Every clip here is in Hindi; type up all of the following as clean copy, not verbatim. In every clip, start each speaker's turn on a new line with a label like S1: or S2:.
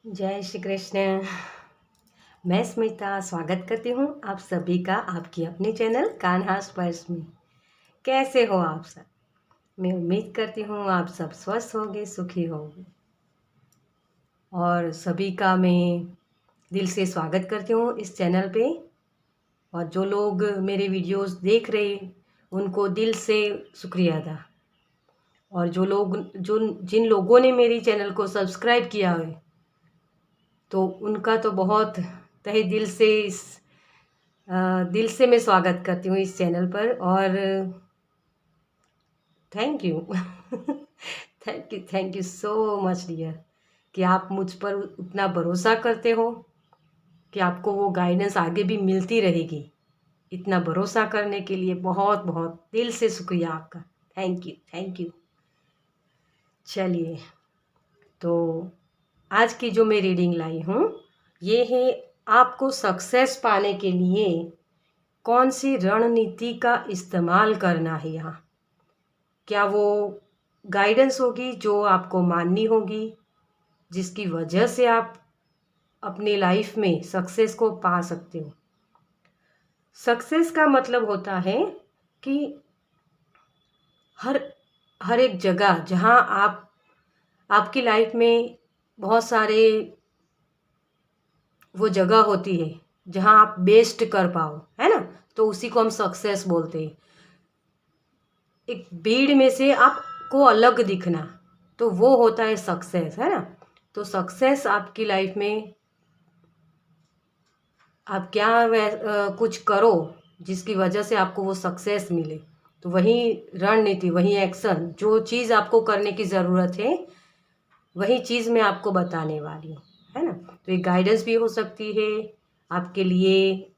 S1: जय श्री कृष्ण। मैं स्मिता स्वागत करती हूँ आप सभी का आपकी अपने चैनल कान्हा स्पर्श में। कैसे हो आप सब? मैं उम्मीद करती हूँ आप सब स्वस्थ होंगे, सुखी होंगे। और सभी का मैं दिल से स्वागत करती हूँ इस चैनल पे। और जो लोग मेरे वीडियोस देख रहे उनको दिल से शुक्रिया अदा। और जिन लोगों ने मेरी चैनल को सब्सक्राइब किया है तो उनका तो बहुत तहे दिल से मैं स्वागत करती हूँ इस चैनल पर। और thank you thank you so much dear कि आप मुझ पर उतना भरोसा करते हो कि आपको वो गाइडेंस आगे भी मिलती रहेगी। इतना भरोसा करने के लिए बहुत बहुत दिल से शुक्रिया आपका। Thank you. चलिए, तो आज की जो मैं रीडिंग लाई हूँ ये है आपको सक्सेस पाने के लिए कौन सी रणनीति का इस्तेमाल करना है। यहाँ क्या वो गाइडेंस होगी जो आपको माननी होगी, जिसकी वजह से आप अपनी लाइफ में सक्सेस को पा सकते हो। सक्सेस का मतलब होता है कि हर एक जगह जहाँ आपकी लाइफ में बहुत सारे वो जगह होती है जहाँ आप बेस्ट कर पाओ, है ना, तो उसी को हम सक्सेस बोलते हैं। एक भीड़ में से आपको अलग दिखना, तो वो होता है सक्सेस, है ना। तो सक्सेस आपकी लाइफ में आप कुछ करो जिसकी वजह से आपको वो सक्सेस मिले, तो वही रणनीति, वही एक्शन, जो चीज़ आपको करने की ज़रूरत है वही चीज़ मैं आपको बताने वाली हूँ, है ना। तो एक गाइडेंस भी हो सकती है आपके लिए,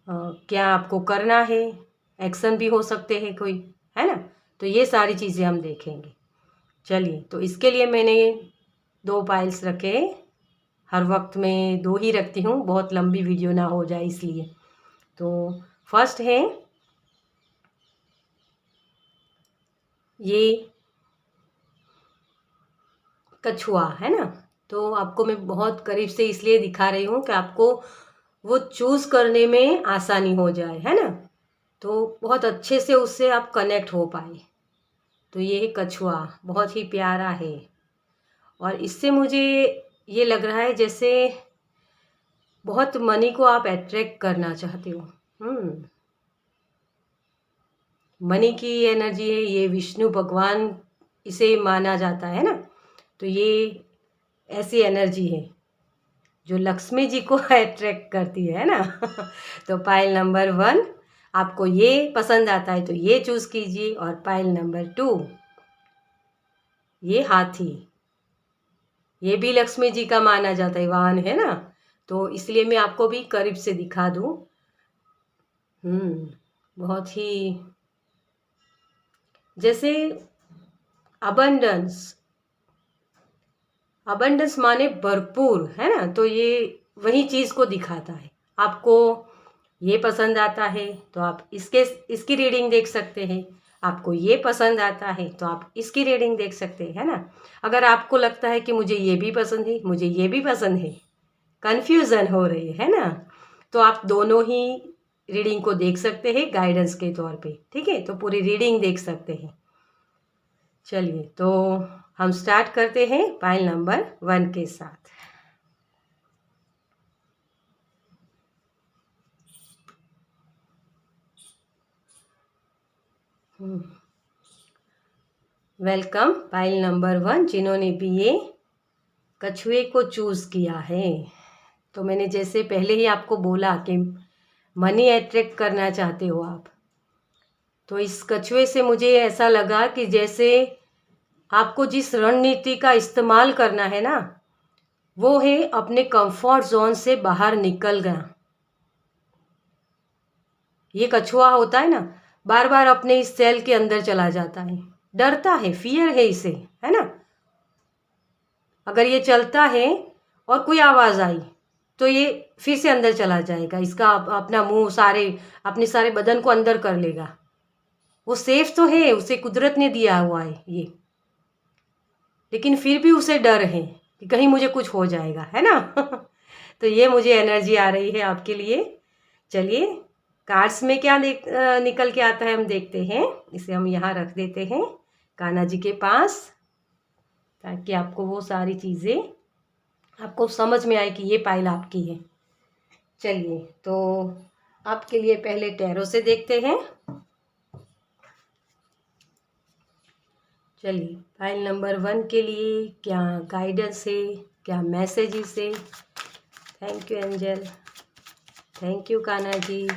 S1: क्या आपको करना है, एक्शन भी हो सकते हैं कोई, है ना। तो ये सारी चीज़ें हम देखेंगे। चलिए, तो इसके लिए मैंने 2 पाइल्स रखे। हर वक्त मैं 2 ही रखती हूँ, बहुत लंबी वीडियो ना हो जाए इसलिए। तो फर्स्ट है ये कछुआ, है ना। तो आपको मैं बहुत करीब से इसलिए दिखा रही हूँ कि आपको वो चूज़ करने में आसानी हो जाए, है ना। तो बहुत अच्छे से उससे आप कनेक्ट हो पाए। तो ये कछुआ बहुत ही प्यारा है और इससे मुझे ये लग रहा है जैसे बहुत मनी को आप अट्रैक्ट करना चाहते हो। मनी की एनर्जी है ये, विष्णु भगवान इसे माना जाता है ना। तो ये ऐसी एनर्जी है जो लक्ष्मी जी को अट्रैक्ट करती है ना तो पाइल नंबर 1 आपको ये पसंद आता है तो ये चूज़ कीजिए। और पाइल नंबर 2 ये हाथी, ये भी लक्ष्मी जी का माना जाता है, वाहन है ना। तो इसलिए मैं आपको भी करीब से दिखा दूं। बहुत ही जैसे अबंडेंस माने भरपूर, है ना। तो ये वही चीज़ को दिखाता है। आपको ये पसंद आता है तो आप इसकी रीडिंग देख सकते हैं। आपको ये पसंद आता है तो आप इसकी रीडिंग देख सकते हैं, है ना। अगर आपको लगता है कि मुझे ये भी पसंद है, मुझे ये भी पसंद है, कन्फ्यूज़न हो रही है ना, तो आप दोनों ही रीडिंग को देख सकते हैं गाइडेंस के तौर पे, ठीक है। तो पूरी रीडिंग देख सकते हैं। चलिए, तो हम स्टार्ट करते हैं पाइल नंबर 1 के साथ। वेलकम पाइल नंबर 1 जिन्होंने भी ये कछुए को चूज़ किया है। तो मैंने जैसे पहले ही आपको बोला कि मनी अट्रैक्ट करना चाहते हो आप, तो इस कछुए से मुझे ऐसा लगा कि जैसे आपको जिस रणनीति का इस्तेमाल करना है ना, वो है अपने कंफर्ट जोन से बाहर निकल गया। ये कछुआ होता है ना, बार बार अपने इस सेल के अंदर चला जाता है, डरता है, फियर है इसे, है ना। अगर ये चलता है और कोई आवाज़ आई तो ये फिर से अंदर चला जाएगा, इसका अपना मुंह अपने सारे बदन को अंदर कर लेगा। वो सेफ तो है, उसे कुदरत ने दिया हुआ है ये, लेकिन फिर भी उसे डर है। कि कहीं मुझे कुछ हो जाएगा, है ना। तो ये मुझे एनर्जी आ रही है आपके लिए। चलिए कार्ड्स में क्या निकल के आता है हम देखते हैं। इसे हम यहाँ रख देते हैं कान्हा जी के पास, ताकि आपको वो सारी चीज़ें आपको समझ में आए कि ये पाइल आपकी है। चलिए तो आपके लिए पहले टैरो से देखते हैं। चलिए फाइल नंबर 1 के लिए क्या गाइडेंस है, क्या मैसेजेस है। Thank you angel, thank you Kanha ji,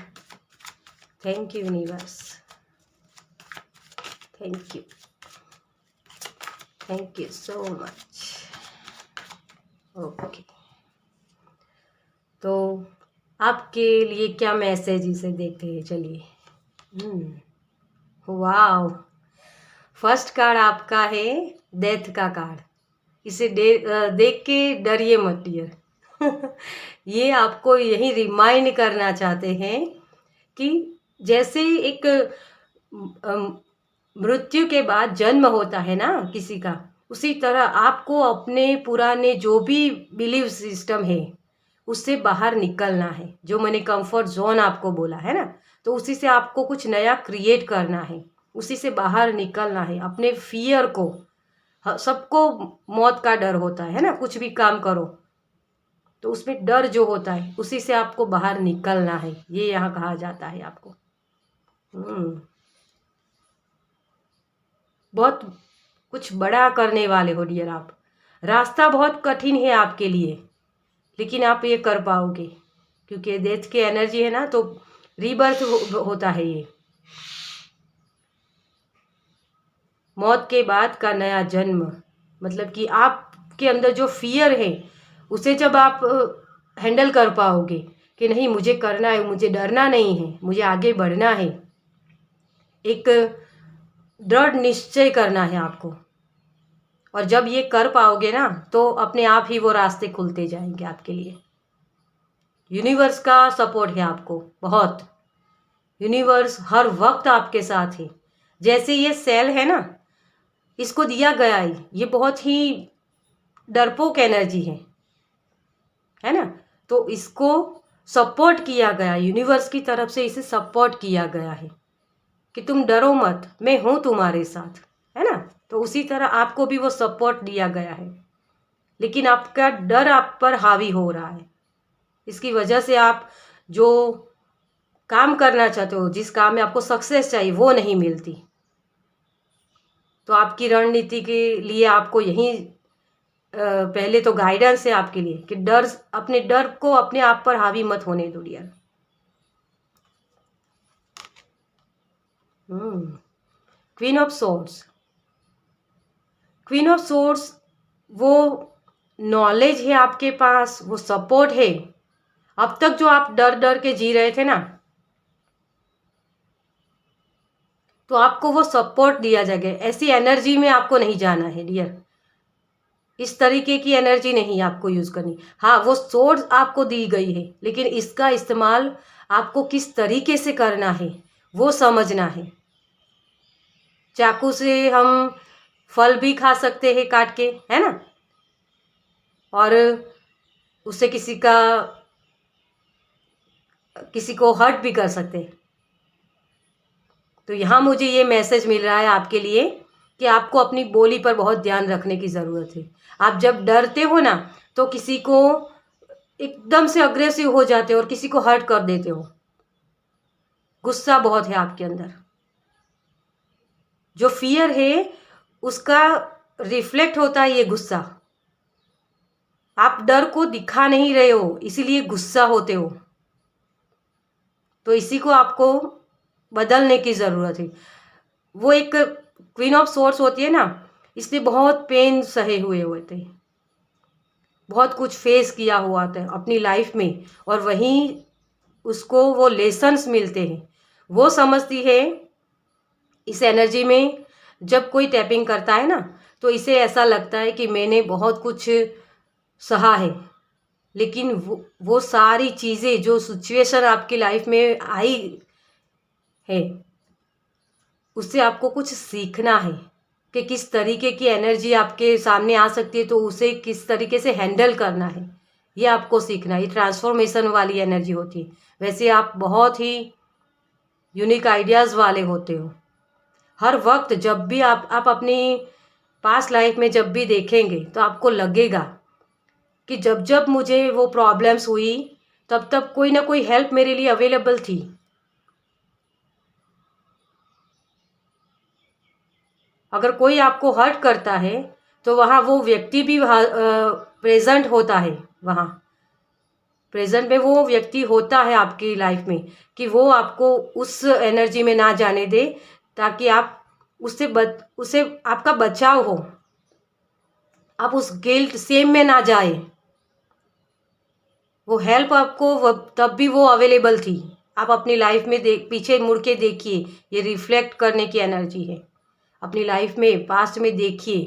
S1: thank you universe, thank you so much. Okay, तो आपके लिए क्या मैसेज इसे देखते हैं। चलिए वाह, फर्स्ट कार्ड आपका है डेथ का कार्ड। इसे देख के डरिए मत डियर। ये आपको यही रिमाइंड करना चाहते हैं कि जैसे एक मृत्यु के बाद जन्म होता है ना किसी का, उसी तरह आपको अपने पुराने जो भी बिलीव सिस्टम है उससे बाहर निकलना है। जो मैंने कंफर्ट जोन आपको बोला है ना, तो उसी से आपको कुछ नया क्रिएट करना है, उसी से बाहर निकलना है। अपने फियर को, सबको मौत का डर होता है ना, कुछ भी काम करो तो उसमें डर जो होता है उसी से आपको बाहर निकलना है, ये यहाँ कहा जाता है आपको। बहुत कुछ बड़ा करने वाले हो डियर आप। रास्ता बहुत कठिन है आपके लिए, लेकिन आप ये कर पाओगे, क्योंकि डेथ की एनर्जी है ना, तो रीबर्थ होता है ये, मौत के बाद का नया जन्म। मतलब कि आपके अंदर जो फियर है उसे जब आप हैंडल कर पाओगे कि नहीं मुझे करना है, मुझे डरना नहीं है, मुझे आगे बढ़ना है, एक दृढ़ निश्चय करना है आपको। और जब ये कर पाओगे ना तो अपने आप ही वो रास्ते खुलते जाएंगे आपके लिए। यूनिवर्स का सपोर्ट है आपको बहुत, यूनिवर्स हर वक्त आपके साथ है। जैसे ये सेल है ना, इसको दिया गया है, ये बहुत ही डरपोक एनर्जी है ना, तो इसको सपोर्ट किया गया यूनिवर्स की तरफ से, इसे सपोर्ट किया गया है कि तुम डरो मत, मैं हूँ तुम्हारे साथ, है ना। तो उसी तरह आपको भी वो सपोर्ट दिया गया है, लेकिन आपका डर आप पर हावी हो रहा है। इसकी वजह से आप जो काम करना चाहते हो, जिस काम में आपको सक्सेस चाहिए, वो नहीं मिलती। तो आपकी रणनीति के लिए आपको यही पहले तो गाइडेंस है आपके लिए कि अपने डर को अपने आप पर हावी मत होने दो dear. Queen of swords, queen of swords वो नॉलेज है आपके पास, वो सपोर्ट है। अब तक जो आप डर डर के जी रहे थे ना, तो आपको वो सपोर्ट दिया जाएगा। ऐसी एनर्जी में आपको नहीं जाना है डियर, इस तरीके की एनर्जी नहीं आपको यूज़ करनी। हाँ, वो सोर्स आपको दी गई है, लेकिन इसका इस्तेमाल आपको किस तरीके से करना है वो समझना है। चाकू से हम फल भी खा सकते हैं काट के, है ना, और उससे किसी को हर्ट भी कर सकते हैं। तो यहाँ मुझे ये मैसेज मिल रहा है आपके लिए कि आपको अपनी बोली पर बहुत ध्यान रखने की ज़रूरत है। आप जब डरते हो ना, तो किसी को एकदम से अग्रेसिव हो जाते हो और किसी को हर्ट कर देते हो। गुस्सा बहुत है आपके अंदर, जो फियर है उसका रिफ्लेक्ट होता है ये गुस्सा। आप डर को दिखा नहीं रहे हो, इसीलिए गुस्सा होते हो। तो इसी को आपको बदलने की ज़रूरत है। वो एक क्वीन ऑफ सोर्स होती है ना, इसलिए बहुत पेन सहे हुए होते हैं, बहुत कुछ फेस किया हुआ था अपनी लाइफ में, और वहीं उसको वो लेसन्स मिलते हैं। वो समझती है इस एनर्जी में, जब कोई टैपिंग करता है ना, तो इसे ऐसा लगता है कि मैंने बहुत कुछ सहा है, लेकिन वो सारी चीज़ें जो सिचुएशन आपकी लाइफ में आई है, उससे आपको कुछ सीखना है। कि किस तरीके की एनर्जी आपके सामने आ सकती है, तो उसे किस तरीके से हैंडल करना है, ये आपको सीखना है। ये ट्रांसफॉर्मेशन वाली एनर्जी होती है। वैसे आप बहुत ही यूनिक आइडियाज़ वाले होते हो। हर वक्त जब भी आप अपनी पास्ट लाइफ में जब भी देखेंगे तो आपको लगेगा कि जब जब मुझे वो प्रॉब्लम्स हुई तब तब कोई ना कोई हेल्प मेरे लिए अवेलेबल थी। अगर कोई आपको हर्ट करता है तो वहाँ वो व्यक्ति भी प्रेजेंट होता है। वहाँ प्रेजेंट में वो व्यक्ति होता है आपकी लाइफ में, कि वो आपको उस एनर्जी में ना जाने दे, ताकि आप उससे आपका बचाव हो, आप उस गिल्ट सेम में ना जाए। वो हेल्प आपको तब भी वो अवेलेबल थी। आप अपनी लाइफ में पीछे मुड़ के देखिए, ये रिफ्लेक्ट करने की एनर्जी है। अपनी लाइफ में पास्ट में देखिए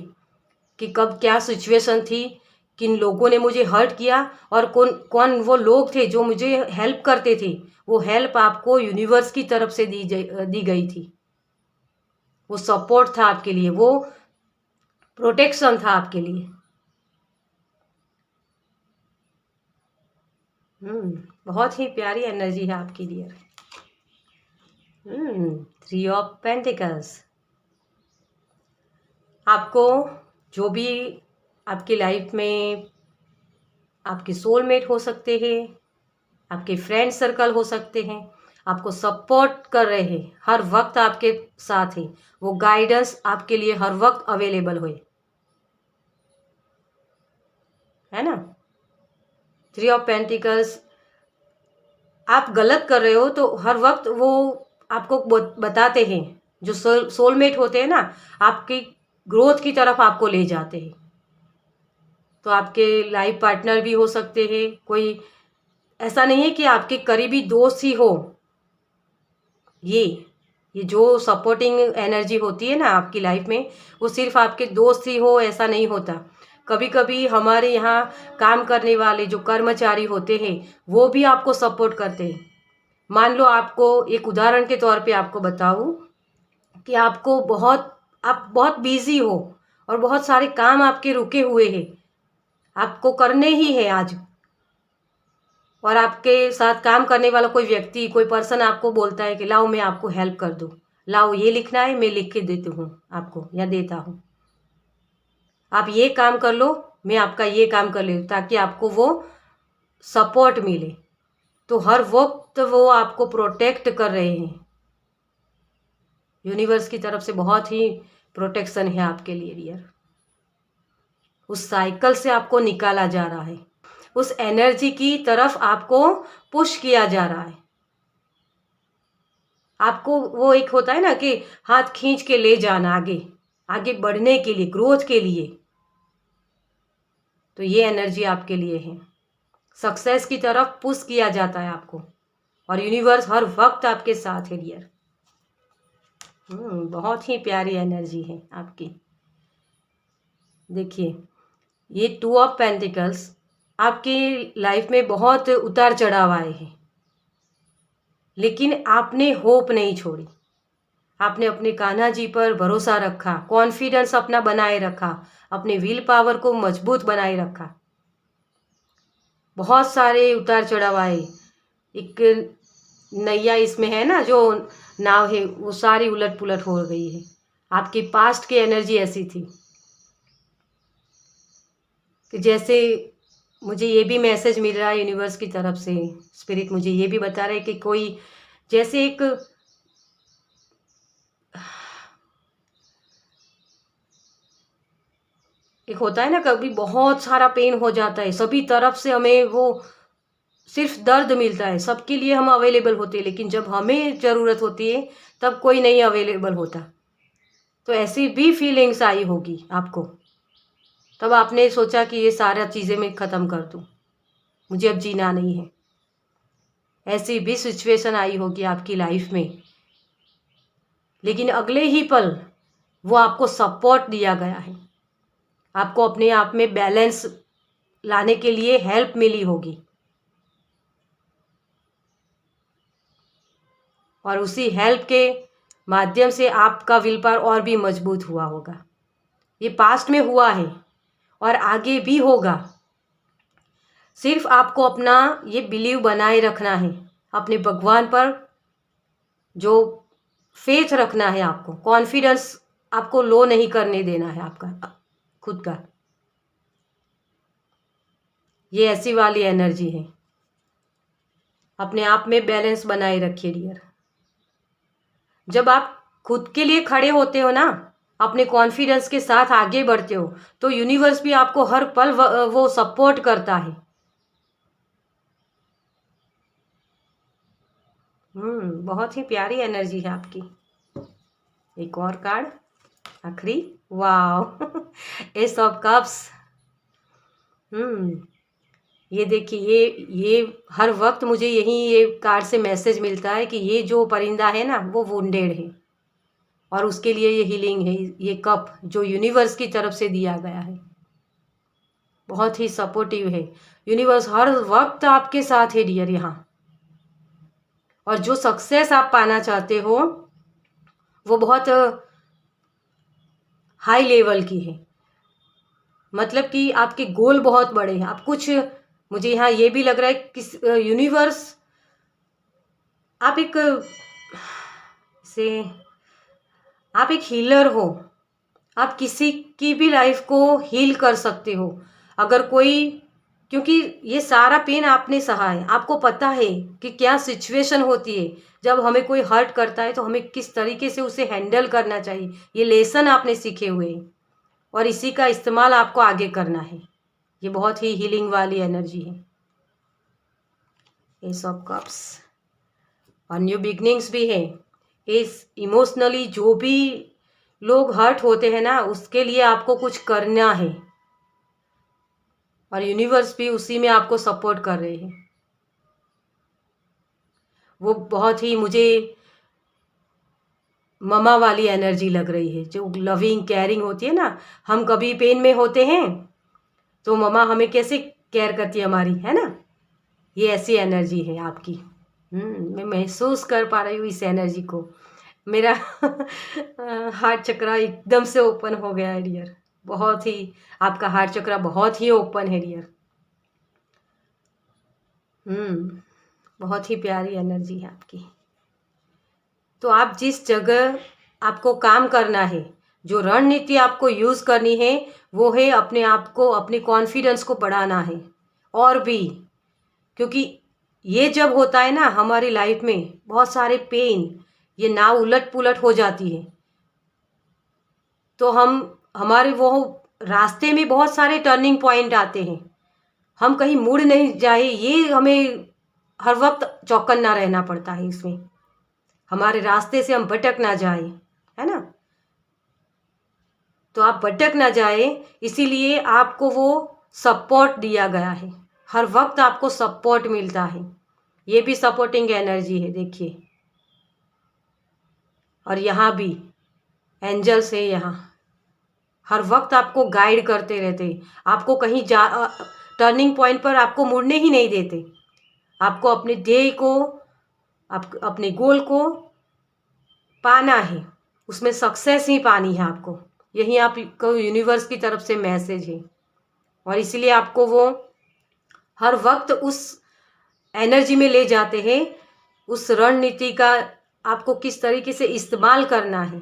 S1: कि कब क्या सिचुएशन थी, किन लोगों ने मुझे हर्ट किया, और कौन कौन वो लोग थे जो मुझे हेल्प करते थे। वो हेल्प आपको यूनिवर्स की तरफ से दी गई थी। वो सपोर्ट था आपके लिए, वो प्रोटेक्शन था आपके लिए। बहुत ही प्यारी एनर्जी है आपके लिए। 3 ऑफ पेंटिकल्स। आपको जो भी आपकी लाइफ में आपके सोलमेट हो सकते हैं, आपके फ्रेंड सर्कल हो सकते हैं, आपको सपोर्ट कर रहे हैं, हर वक्त आपके साथ है, वो गाइडेंस आपके लिए हर वक्त अवेलेबल हो, है ना। 3 ऑफ पेंटिकल्स, आप गलत कर रहे हो तो हर वक्त वो आपको बताते हैं। जो सोलमेट होते हैं ना, आपकी ग्रोथ की तरफ आपको ले जाते हैं। तो आपके लाइफ पार्टनर भी हो सकते हैं, कोई ऐसा नहीं है कि आपके करीबी दोस्त ही हो। ये जो सपोर्टिंग एनर्जी होती है ना आपकी लाइफ में, वो सिर्फ आपके दोस्त ही हो ऐसा नहीं होता। कभी कभी हमारे यहाँ काम करने वाले जो कर्मचारी होते हैं वो भी आपको सपोर्ट करते हैं। मान लो, आपको एक उदाहरण के तौर पे आपको बताऊं कि आप बहुत बिजी हो और बहुत सारे काम आपके रुके हुए हैं, आपको करने ही है आज, और आपके साथ काम करने वाला कोई व्यक्ति, कोई पर्सन आपको बोलता है कि लाओ मैं आपको हेल्प कर दूँ, लाओ ये लिखना है मैं लिख के देती हूँ आपको या देता हूँ, आप ये काम कर लो, मैं आपका ये काम कर लेती हूँ, ताकि आपको वो सपोर्ट मिले। तो हर वक्त वो आपको प्रोटेक्ट कर रहे हैं। यूनिवर्स की तरफ से बहुत ही प्रोटेक्शन है आपके लिए डियर। उस साइकिल से आपको निकाला जा रहा है, उस एनर्जी की तरफ आपको पुश किया जा रहा है। आपको वो एक होता है ना कि हाथ खींच के ले जाना आगे, आगे बढ़ने के लिए, ग्रोथ के लिए। तो ये एनर्जी आपके लिए है। सक्सेस की तरफ पुश किया जाता है आपको, और यूनिवर्स हर वक्त आपके साथ है डियर। बहुत ही प्यारी एनर्जी है आपकी। देखिए, ये 2 ऑफ पेंटिकल्स आपकी लाइफ में बहुत उतार चढ़ाव आए हैं, लेकिन आपने होप नहीं छोड़ी। आपने अपने कान्हा जी पर भरोसा रखा, कॉन्फिडेंस अपना बनाए रखा, अपने विल पावर को मजबूत बनाए रखा। बहुत सारे उतार चढ़ाव आए। एक नैया इसमें है ना, जो नाव है वो सारी उलट पुलट हो गई है। आपकी पास्ट की एनर्जी ऐसी थी कि जैसे मुझे ये भी मैसेज मिल रहा है यूनिवर्स की तरफ से, स्पिरिट मुझे ये भी बता रहे हैं कि कोई जैसे एक होता है ना, कभी बहुत सारा पेन हो जाता है, सभी तरफ से हमें वो सिर्फ दर्द मिलता है, सबके लिए हम अवेलेबल होते हैं, लेकिन जब हमें ज़रूरत होती है तब कोई नहीं अवेलेबल होता। तो ऐसी भी फीलिंग्स आई होगी आपको, तब आपने सोचा कि ये सारा चीज़ें मैं ख़त्म कर दूँ, मुझे अब जीना नहीं है। ऐसी भी सिचुएशन आई होगी आपकी लाइफ में, लेकिन अगले ही पल वो आपको सपोर्ट दिया गया है, आपको अपने आप में बैलेंस लाने के लिए हेल्प मिली होगी, और उसी हेल्प के माध्यम से आपका विल पावर और भी मजबूत हुआ होगा। ये पास्ट में हुआ है और आगे भी होगा। सिर्फ आपको अपना ये बिलीव बनाए रखना है, अपने भगवान पर जो फेथ रखना है, आपको कॉन्फिडेंस आपको लो नहीं करने देना है आपका खुद का। ये ऐसी वाली एनर्जी है। अपने आप में बैलेंस बनाए रखिए डियर। जब आप खुद के लिए खड़े होते हो ना, अपने कॉन्फिडेंस के साथ आगे बढ़ते हो, तो यूनिवर्स भी आपको हर पल वो सपोर्ट करता है। बहुत ही प्यारी एनर्जी है आपकी। एक और कार्ड, आखिरी। वाह एस ऑफ कप्स। ये देखिए, ये हर वक्त मुझे ये कार्ड से मैसेज मिलता है कि ये जो परिंदा है ना, वो वुंडेड है और उसके लिए ये हीलिंग है। ये कप जो यूनिवर्स की तरफ से दिया गया है, बहुत ही सपोर्टिव है। यूनिवर्स हर वक्त आपके साथ है डियर यहाँ। और जो सक्सेस आप पाना चाहते हो वो बहुत हाई लेवल की है। मतलब कि आपके गोल बहुत बड़े हैं। आप कुछ, मुझे यहाँ ये भी लग रहा है किस यूनिवर्स, आप एक से आप एक हीलर हो। आप किसी की भी लाइफ को हील कर सकते हो। अगर कोई, क्योंकि ये सारा पेन आपने सहा है, आपको पता है कि क्या सिचुएशन होती है जब हमें कोई हर्ट करता है तो हमें किस तरीके से उसे हैंडल करना चाहिए। ये लेसन आपने सीखे हुए हैं और इसी का इस्तेमाल आपको आगे करना है। ये बहुत ही हीलिंग वाली एनर्जी है। एस ऑफ कप्स और न्यू बिगनिंग्स भी है। इस इमोशनली जो भी लोग हर्ट होते हैं ना, उसके लिए आपको कुछ करना है और यूनिवर्स भी उसी में आपको सपोर्ट कर रहे हैं। वो बहुत ही मुझे ममा वाली एनर्जी लग रही है, जो लविंग केयरिंग होती है ना। हम कभी पेन में होते हैं तो ममा हमें कैसे केयर करती है हमारी, है ना। ये ऐसी एनर्जी है आपकी। मैं महसूस कर पा रही हूँ इस एनर्जी को। मेरा हार्ट चक्रा एकदम से ओपन हो गया है डियर। बहुत ही, आपका हार्ट चक्रा बहुत ही ओपन है डियर। बहुत ही प्यारी एनर्जी है आपकी। तो आप जिस जगह आपको काम करना है, जो रणनीति आपको यूज़ करनी है, वो है अपने आप को, अपने कॉन्फिडेंस को बढ़ाना है। और भी, क्योंकि ये जब होता है ना हमारी लाइफ में, बहुत सारे पेन, ये नाव उलट पुलट हो जाती है, तो हमारे वो रास्ते में बहुत सारे टर्निंग पॉइंट आते हैं। हम कहीं मुड़ नहीं जाए, ये हमें हर वक्त चौकन्ना रहना पड़ता है इसमें। हमारे रास्ते से हम भटक ना जाए, है ना। तो आप भटक ना जाए, इसीलिए आपको वो सपोर्ट दिया गया है। हर वक्त आपको सपोर्ट मिलता है। ये भी सपोर्टिंग एनर्जी है, देखिए। और यहाँ भी एंजल्स है, यहाँ हर वक्त आपको गाइड करते रहते। आपको कहीं टर्निंग पॉइंट पर आपको मुड़ने ही नहीं देते। आपको अपने ध्येय को, अपने गोल को पाना है, उसमें सक्सेस ही पानी है आपको। यही आपको यूनिवर्स की तरफ से मैसेज है। और इसलिए आपको वो हर वक्त उस एनर्जी में ले जाते हैं। उस रणनीति का आपको किस तरीके से इस्तेमाल करना है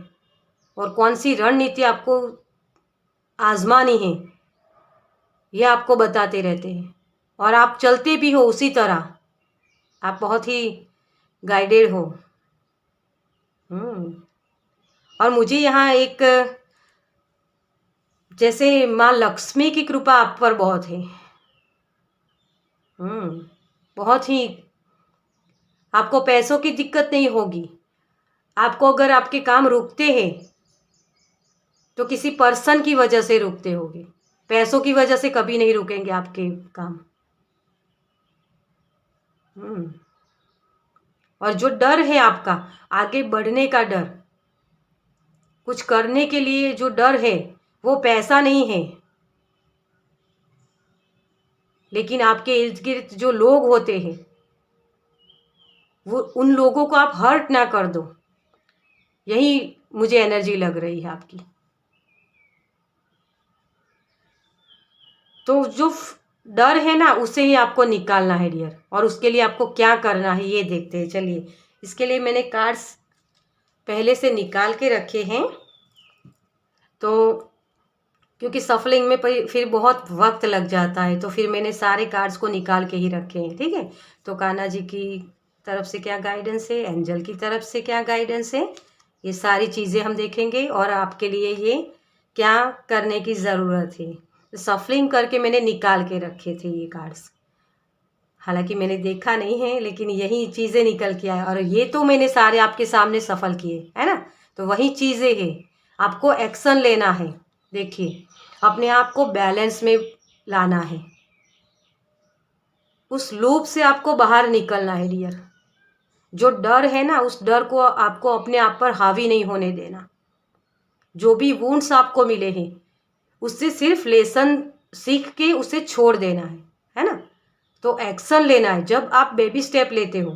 S1: और कौन सी रणनीति आपको आजमानी है, ये आपको बताते रहते हैं। और आप चलते भी हो उसी तरह। आप बहुत ही गाइडेड हो। और मुझे यहाँ एक, जैसे माँ लक्ष्मी की कृपा आप पर बहुत है। बहुत ही, आपको पैसों की दिक्कत नहीं होगी। आपको अगर आपके काम रुकते हैं तो किसी पर्सन की वजह से रुकते होंगे, पैसों की वजह से कभी नहीं रुकेंगे आपके काम। और जो डर है आपका, आगे बढ़ने का डर, कुछ करने के लिए जो डर है, वो पैसा नहीं है, लेकिन आपके इर्द गिर्द जो लोग होते हैं, वो उन लोगों को आप हर्ट ना कर दो। यही मुझे एनर्जी लग रही है आपकी। तो जो डर है ना उसे ही आपको निकालना है डियर। और उसके लिए आपको क्या करना है ये देखते हैं। चलिए, इसके लिए मैंने कार्ड्स पहले से निकाल के रखे हैं। तो क्योंकि सफलिंग में फिर बहुत वक्त लग जाता है, तो फिर मैंने सारे कार्ड्स को निकाल के ही रखे हैं। ठीक है, तो कान्हा जी की तरफ से क्या गाइडेंस है, एंजल की तरफ से क्या गाइडेंस है, ये सारी चीज़ें हम देखेंगे। और आपके लिए ये क्या करने की ज़रूरत है। सफलिंग करके मैंने निकाल के रखे थे ये कार्ड्स। हालांकि मैंने देखा नहीं है, लेकिन यही चीज़ें निकल के आए। और ये तो मैंने सारे आपके सामने सफल किए, है ना। तो वही चीज़ें हैं, आपको एक्शन लेना है। देखिए, अपने आप को बैलेंस में लाना है। उस लूप से आपको बाहर निकलना है डियर। जो डर है ना, उस डर को आपको अपने आप पर हावी नहीं होने देना। जो भी वुंड्स आपको मिले हैं, उससे सिर्फ लेसन सीख के उसे छोड़ देना है ना। तो एक्शन लेना है। जब आप बेबी स्टेप लेते हो,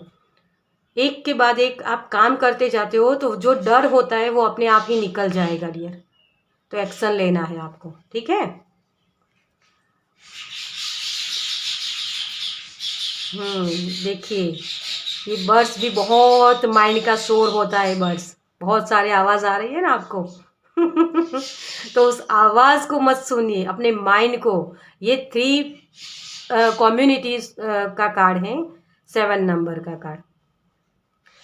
S1: एक के बाद एक आप काम करते जाते हो, तो जो डर होता है वो अपने आप ही निकल जाएगा डियर। तो एक्शन लेना है आपको, ठीक है। देखिए, ये बर्ड्स भी बहुत माइंड का शोर होता है। बर्ड्स बहुत सारे आवाज़ आ रही है ना आपको। तो उस आवाज़ को मत सुनिए, अपने माइंड को। ये 3 कम्युनिटीज का कार्ड है, 7 नंबर का कार्ड।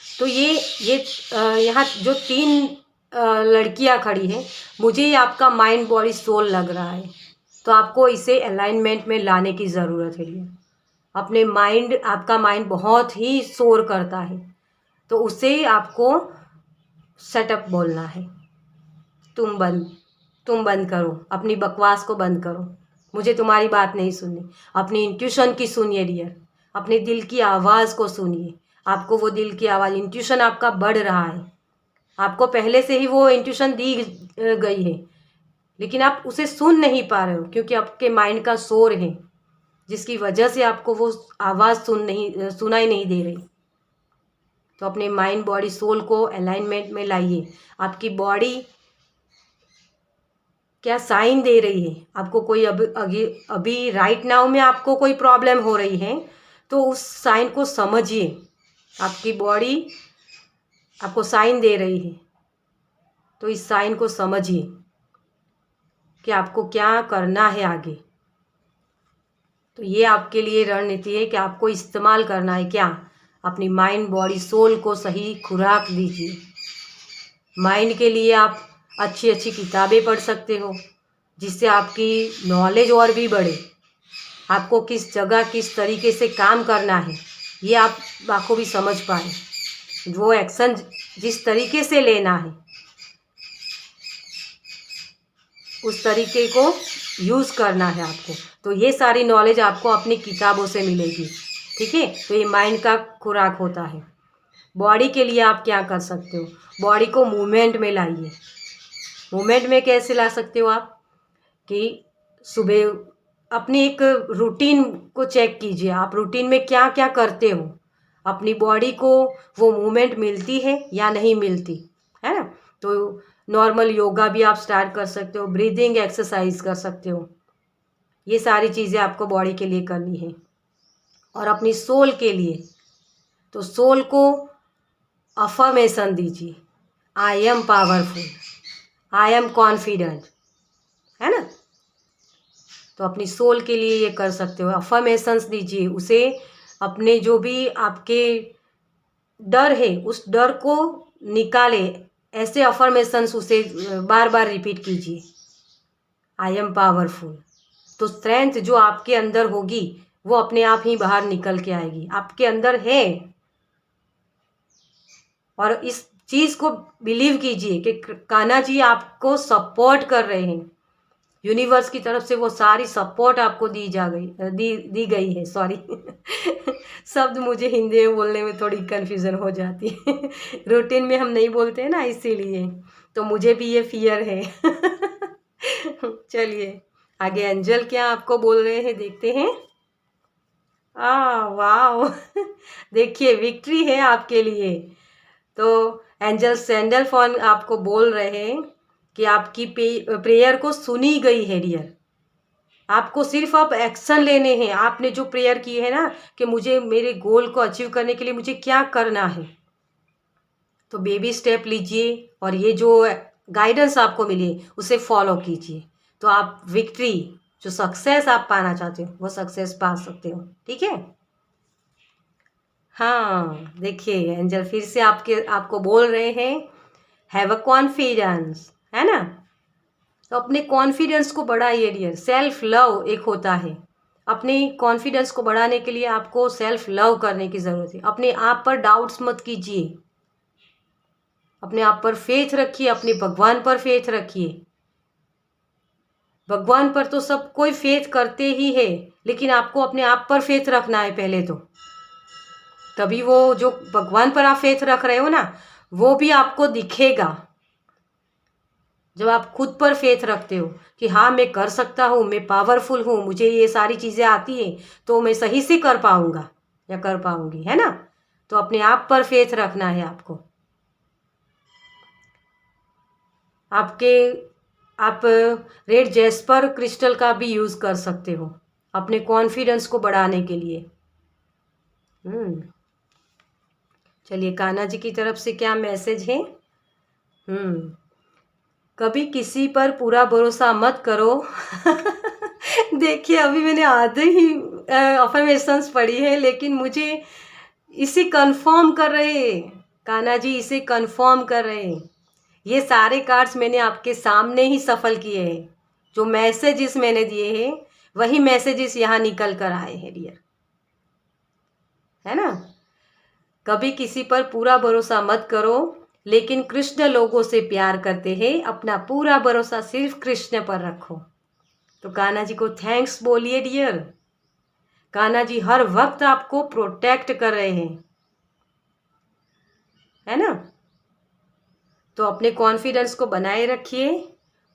S1: तो ये यहाँ जो 3 लड़कियाँ खड़ी हैं, मुझे ये आपका माइंड बॉडी सोल लग रहा है। तो आपको इसे अलाइनमेंट में लाने की ज़रूरत है। अपने माइंड, आपका माइंड बहुत ही शोर करता है, तो उसे आपको सेटअप बोलना है। तुम बंद करो, अपनी बकवास को बंद करो, मुझे तुम्हारी बात नहीं सुननी। अपनी इंट्यूशन की सुनिए डियर, अपने दिल की आवाज़ को सुनिए। आपको वो दिल की आवाज़, इंट्यूशन आपका बढ़ रहा है। आपको पहले से ही वो इंट्यूशन दी गई है, लेकिन आप उसे सुन नहीं पा रहे हो, क्योंकि आपके माइंड का शोर है, जिसकी वजह से आपको वो आवाज़ सुनाई नहीं दे रही। तो अपने माइंड बॉडी सोल को अलाइनमेंट में लाइए। आपकी बॉडी क्या साइन दे रही है आपको। कोई अभी राइट नाउ में आपको कोई प्रॉब्लम हो रही है, तो उस साइन को समझिए। आपकी बॉडी आपको साइन दे रही है, तो इस साइन को समझिए कि आपको क्या करना है आगे। तो ये आपके लिए रणनीति है कि आपको इस्तेमाल करना है क्या, अपनी माइंड बॉडी सोल को सही खुराक दीजिए। माइंड के लिए आप अच्छी अच्छी किताबें पढ़ सकते हो, जिससे आपकी नॉलेज और भी बढ़े। आपको किस जगह किस तरीके से काम करना है, ये आप बाखूबी समझ पाए। वो एक्शन जिस तरीके से लेना है, उस तरीके को यूज़ करना है आपको। तो ये सारी नॉलेज आपको अपनी किताबों से मिलेगी, ठीक है। तो ये माइंड का खुराक होता है। बॉडी के लिए आप क्या कर सकते हो, बॉडी को मूवमेंट में लाइए। मूवमेंट में कैसे ला सकते हो आप, कि सुबह अपनी एक रूटीन को चेक कीजिए। आप रूटीन में क्या क्या करते हो, अपनी बॉडी को वो मूवमेंट मिलती है या नहीं मिलती, है ना। तो नॉर्मल योगा भी आप स्टार्ट कर सकते हो, ब्रीदिंग एक्सरसाइज कर सकते हो। ये सारी चीज़ें आपको बॉडी के लिए करनी है। और अपनी सोल के लिए, तो सोल को अफर्मेशन दीजिए। I am powerful, I am confident, है ना। तो अपनी सोल के लिए ये कर सकते हो, अफर्मेशंस दीजिए उसे। अपने जो भी आपके डर है, उस डर को निकाले। ऐसे अफर्मेशंस उसे बार बार रिपीट कीजिए। I am powerful. तो स्ट्रेंथ जो आपके अंदर होगी, वो अपने आप ही बाहर निकल के आएगी, आपके अंदर है। और इस चीज़ को बिलीव कीजिए कि कान्हा जी आपको सपोर्ट कर रहे हैं। यूनिवर्स की तरफ से वो सारी सपोर्ट आपको दी गई है। सॉरी शब्द मुझे हिंदी में बोलने में थोड़ी कन्फ्यूज़न हो जाती है। रूटीन में हम नहीं बोलते हैं ना, इसीलिए तो मुझे भी ये फियर है। चलिए आगे एंजल क्या आपको बोल रहे हैं, देखते हैं। वाह देखिए, विक्ट्री है आपके लिए। तो एंजल सैंडलफॉन आपको बोल रहे हैं कि आपकी प्रेयर को सुनी गई है डियर। आपको सिर्फ अब एक्शन लेने हैं। आपने जो प्रेयर की है ना कि मुझे मेरे गोल को अचीव करने के लिए मुझे क्या करना है, तो बेबी स्टेप लीजिए और ये जो गाइडेंस आपको मिली उसे फॉलो कीजिए, तो आप विक्ट्री, जो सक्सेस आप पाना चाहते हो वो सक्सेस पा सकते हो। ठीक है। हाँ, देखिए एंजल फिर से आपको बोल रहे हैं हैव अ कॉन्फिडेंस, है ना। तो अपने कॉन्फिडेंस को बढ़ाइए डियर। सेल्फ लव एक होता है, अपने कॉन्फिडेंस को बढ़ाने के लिए आपको सेल्फ लव करने की ज़रूरत है। अपने आप पर डाउट्स मत कीजिए, अपने आप पर फेथ रखिए, अपने भगवान पर फेथ रखिए। भगवान पर तो सब कोई फेथ करते ही है, लेकिन आपको अपने आप पर फेथ रखना है पहले तो, तभी वो जो भगवान पर आप फेथ रख रहे हो ना वो भी आपको दिखेगा। जब आप खुद पर फेथ रखते हो कि हाँ मैं कर सकता हूँ, मैं पावरफुल हूँ, मुझे ये सारी चीज़ें आती हैं, तो मैं सही से कर पाऊँगा या कर पाऊँगी, है ना। तो अपने आप पर फेथ रखना है आपको। आप रेड जेस्पर क्रिस्टल का भी यूज़ कर सकते हो अपने कॉन्फिडेंस को बढ़ाने के लिए। चलिए कान्हा जी की तरफ से क्या मैसेज है। कभी किसी पर पूरा भरोसा मत करो। देखिए अभी मैंने आधे ही अफर्मेशंस पढ़ी है, लेकिन मुझे इसे कंफर्म कर रहे हैं कान्हा जी, इसे कंफर्म कर रहे हैं। ये सारे कार्ड्स मैंने आपके सामने ही सफल किए हैं। जो मैसेजेस मैंने दिए हैं वही मैसेजेस यहाँ निकल कर आए हैं डियर, है ना। कभी किसी पर पूरा भरोसा मत करो, लेकिन कृष्ण लोगों से प्यार करते हैं, अपना पूरा भरोसा सिर्फ कृष्ण पर रखो। तो कान्हा जी को थैंक्स बोलिए डियर। कान्हा जी हर वक्त आपको प्रोटेक्ट कर रहे हैं, है ना। तो अपने कॉन्फिडेंस को बनाए रखिए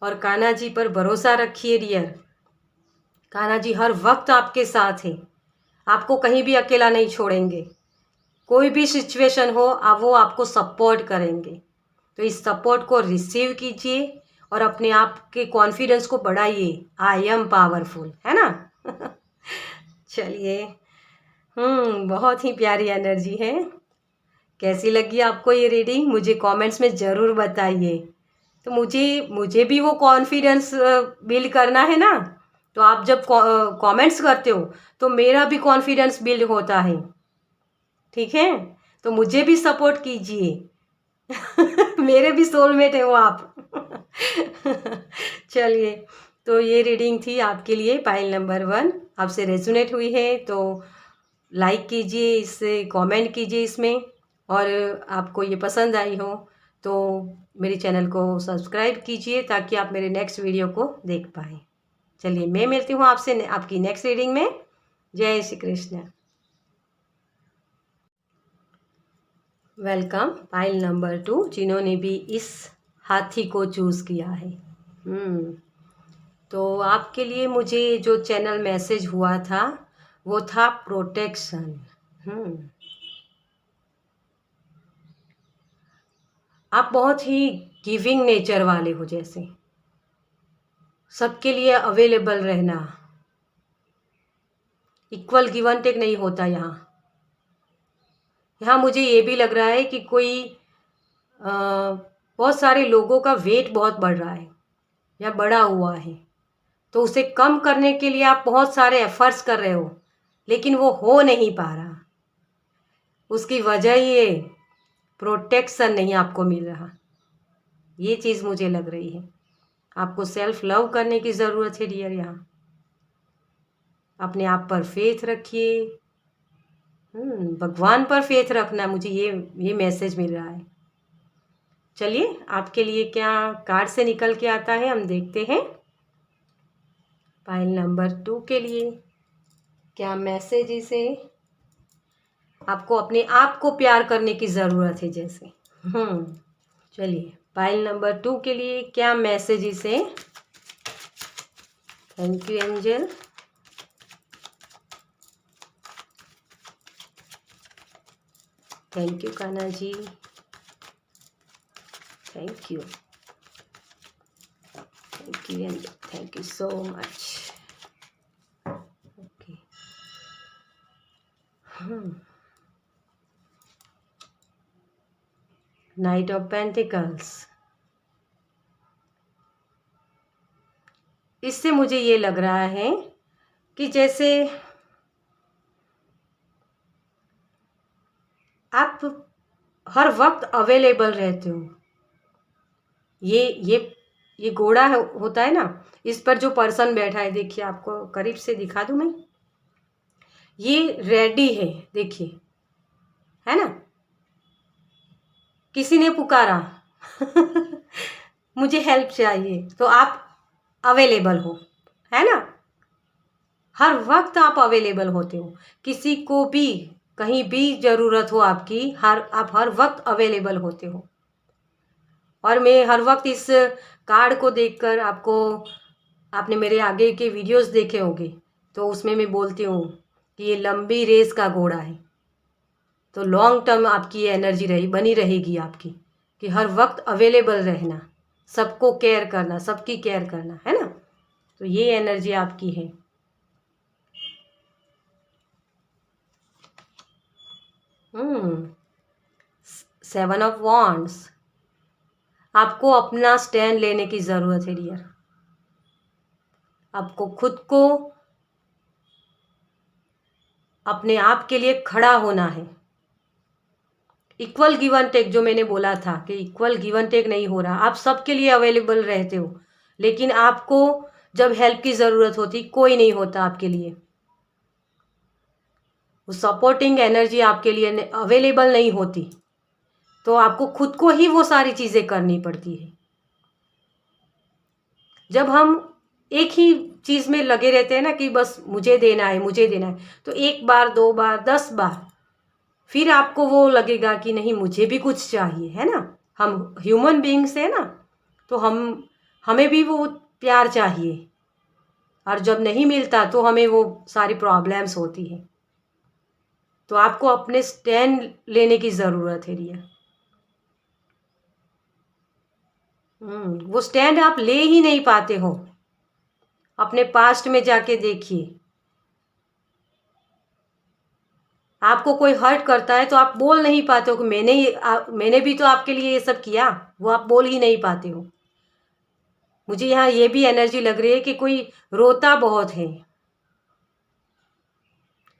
S1: और कान्हा जी पर भरोसा रखिए डियर। कान्हा जी हर वक्त आपके साथ हैं, आपको कहीं भी अकेला नहीं छोड़ेंगे। कोई भी सिचुएशन हो वो आपको सपोर्ट करेंगे। तो इस सपोर्ट को रिसीव कीजिए और अपने आप के कॉन्फिडेंस को बढ़ाइए। आई एम पावरफुल, है ना। चलिए, बहुत ही प्यारी एनर्जी है। कैसी लगी आपको ये रीडिंग मुझे कमेंट्स में ज़रूर बताइए। तो मुझे भी वो कॉन्फिडेंस बिल्ड करना है ना। तो आप जब कमेंट्स करते हो तो मेरा भी कॉन्फिडेंस बिल्ड होता है, ठीक है। तो मुझे भी सपोर्ट कीजिए। मेरे भी सोलमेट है वो आप। चलिए, तो ये रीडिंग थी आपके लिए पाइल नंबर 1। आपसे रेजोनेट हुई है तो लाइक कीजिए, इससे कमेंट कीजिए इसमें, और आपको ये पसंद आई हो तो मेरे चैनल को सब्सक्राइब कीजिए ताकि आप मेरे नेक्स्ट वीडियो को देख पाएँ। चलिए, मैं मिलती हूँ आपसे आपकी नेक्स्ट रीडिंग में। जय Shri Krishna. Welcome pile number 2, जिन्होंने भी इस हाथी को चूज़ किया है। तो आपके लिए मुझे जो चैनल मैसेज हुआ था वो था प्रोटेक्शन। आप बहुत ही गिविंग नेचर वाले हो, जैसे सबके लिए अवेलेबल रहना। इक्वल गिव एंड टेक नहीं होता यहाँ मुझे ये भी लग रहा है कि कोई बहुत सारे लोगों का वेट बहुत बढ़ रहा है या बढ़ा हुआ है, तो उसे कम करने के लिए आप बहुत सारे एफर्ट्स कर रहे हो, लेकिन वो हो नहीं पा रहा। उसकी वजह ये प्रोटेक्शन नहीं आपको मिल रहा। ये चीज़ मुझे लग रही है। आपको सेल्फ लव करने की ज़रूरत है डियर। यहाँ अपने आप पर फेथ रखिए, भगवान पर फेथ रखना, मुझे ये मैसेज मिल रहा है। चलिए, आपके लिए क्या कार्ड से निकल के आता है हम देखते हैं। पाइल नंबर 2 के लिए क्या मैसेज है। आपको अपने आप को प्यार करने की ज़रूरत है जैसे। चलिए, पाइल नंबर 2 के लिए क्या मैसेज है। Thank you angel. Thank you Kanha ji, thank you angel, thank you so much. Knight of pentacles. इससे मुझे ये लग रहा है कि जैसे आप हर वक्त अवेलेबल रहते हो। ये घोड़ा होता है ना, इस पर जो पर्सन बैठा है, देखिए आपको करीब से दिखा दूं मैं, ये रेडी है, देखिए, है ना। किसी ने पुकारा मुझे हेल्प चाहिए, तो आप अवेलेबल हो, है ना। हर वक्त आप अवेलेबल होते हो, किसी को भी कहीं भी ज़रूरत हो आपकी, आप हर वक्त अवेलेबल होते हो। और मैं हर वक्त इस कार्ड को देखकर आपने मेरे आगे के वीडियोस देखे होंगे, तो उसमें मैं बोलती हूँ कि ये लंबी रेस का घोड़ा है। तो लॉन्ग टर्म आपकी ये एनर्जी बनी रहेगी आपकी, कि हर वक्त अवेलेबल रहना, सबको केयर करना, सबकी केयर करना, है ना। तो ये एनर्जी आपकी है। Seven of wands. आपको अपना स्टैंड लेने की ज़रूरत है डियर। आपको खुद को अपने आप के लिए खड़ा होना है। इक्वल गिव एंड टेक, जो मैंने बोला था कि इक्वल गिव एंड टेक नहीं हो रहा। आप सबके लिए अवेलेबल रहते हो, लेकिन आपको जब हेल्प की ज़रूरत होती, कोई नहीं होता आपके लिए। वो सपोर्टिंग एनर्जी आपके लिए अवेलेबल नहीं होती, तो आपको खुद को ही वो सारी चीज़ें करनी पड़ती है। जब हम एक ही चीज़ में लगे रहते हैं ना, कि बस मुझे देना है, मुझे देना है, तो एक बार, 2 बार, 10 बार, फिर आपको वो लगेगा कि नहीं, मुझे भी कुछ चाहिए, है ना। हम ह्यूमन बीइंग्स हैं ना, तो हमें भी वो प्यार चाहिए, और जब नहीं मिलता तो हमें वो सारी प्रॉब्लम्स होती है। तो आपको अपने स्टैंड लेने की ज़रूरत है रिया। वो स्टैंड आप ले ही नहीं पाते हो। अपने पास्ट में जाके देखिए, आपको कोई हर्ट करता है तो आप बोल नहीं पाते हो कि मैंने भी तो आपके लिए ये सब किया, वो आप बोल ही नहीं पाते हो। मुझे यहाँ ये भी एनर्जी लग रही है कि कोई रोता बहुत है,